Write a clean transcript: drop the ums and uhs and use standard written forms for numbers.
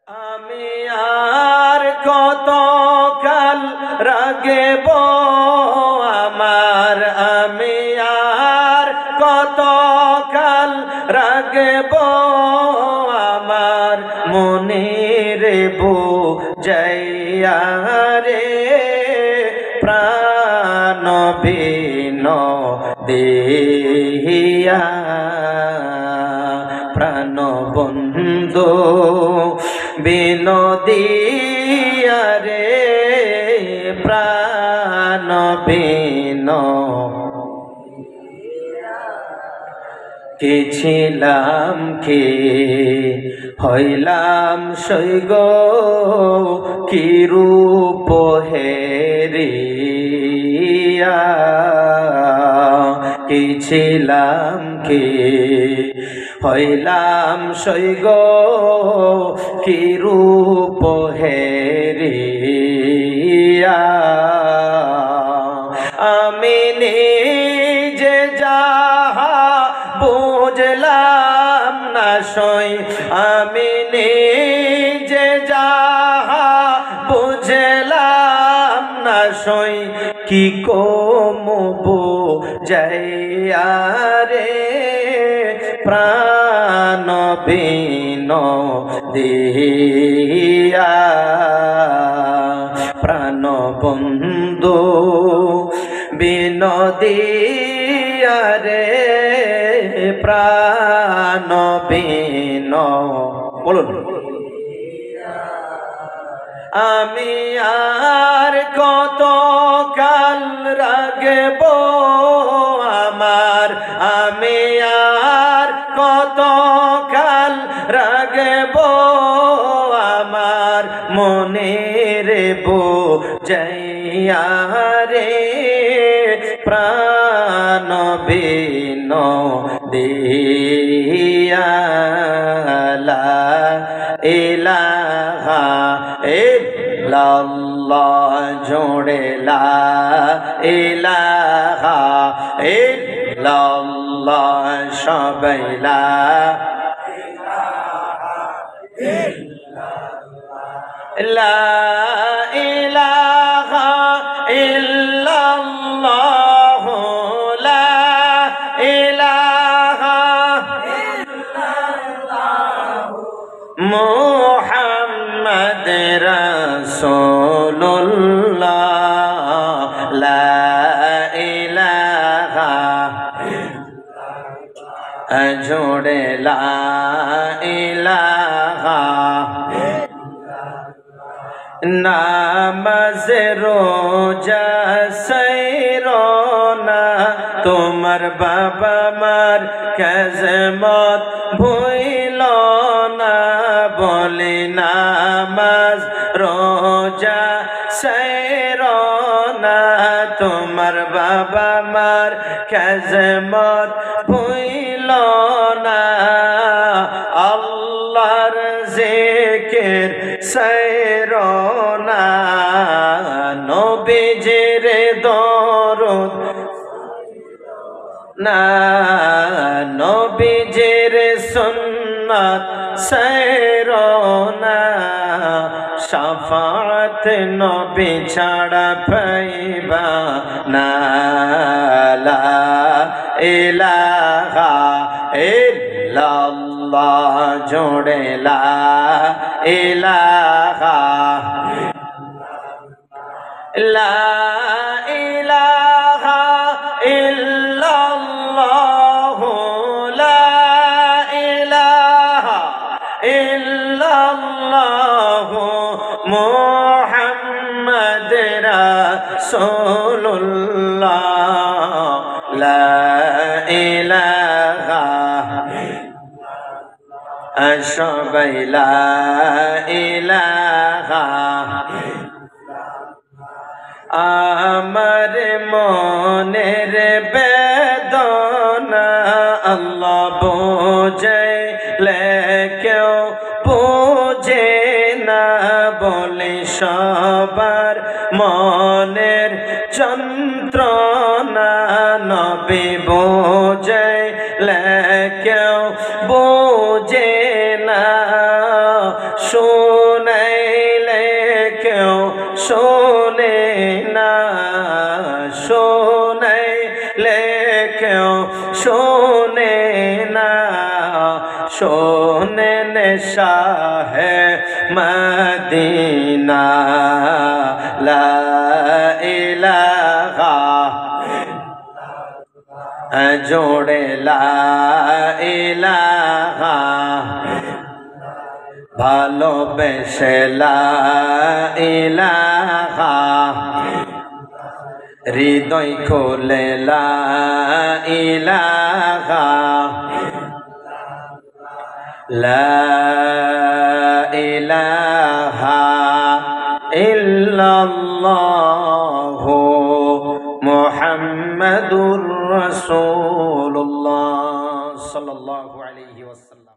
আমি আর কত কাল রাগব আমার, আমি আর কত কাল রাগব আমার মনের বুঝাইয়া রে প্রাণ বিন দেহিয়া প্রাণ বন্ধু বিনোদিয়া রে প্রাণ বিন কে ছিলাম কে হইলাম সৈগ কি রূপ হেরিয়া কে ছিলাম কে হইলাম সৈগ কি রূপ হেরিয়া আমি নিজে যাহা বুঝলাম না সই, আমি নিজে যাহা বুঝলাম না সই কি কমবো যাইয়া রে প্রাণ বিন দিয়া প্রাণ বন্ধু বিনোদিয়া রে প্রাণ বিন বলুন। আমি আর কত কাল রাগব আমার, আমি আর কত কাল রাগব আমার মনের বুঝাইয়া রে প্রাণ বিন দিয়া লা ইলাহা ইল্লাল্লাহ জোড়ে লা ইলাহা ইল্লাল্লাহ সবাই লা ইলাহা ইল্লাল্লাহ লা ইলাহা ইল্লাল্লাহ মুহাম্মদ রাসূলুল্লাহ লা ইলাহা জোড়ে লা ইলাহা নামাজ রোজা সৈরনা তোমার বাবা মার খেজমত ভুইল না বলি নামাজ রোজা সৈরনা তোমার বাবা মার খেজমত ভুইল না আল্লাহর জিকির সৈরনা নবীজির দরুদ না নবীজির সুন্নাত সৈরনা শাফাত নবী ছাড়া পাইবা না লা ইলাহা ইল্লাল্লাহ জোড়ে লা ইলাহা লা ইলাহা ইল্লাল্লাহ লা ইলাহা ইল্লাল্লাহ মুহাম্মদ রাসূলুল্লাহ লা ইলাহা সবাই লা ইলাহা আমার মনের বেদনা আল্লাহ বোঝাইলে কেউ বোঝে না বলে সবার মনের যন্ত্রণা নবী বোঝাইলে কেউ বোঝে না শোনে না শোনেন শাহে মদিনা লা ইলাহা জোড়ে লা ইলাহা ভালোবেসে লা ইলাহা হৃদয় খোলে লা ইলাহা লা ইলাহা ইল্লাল্লাহু মুহাম্মাদুর রাসূলুল্লাহ সাল্লাল্লাহু আলাইহি ওয়াসাল্লাম।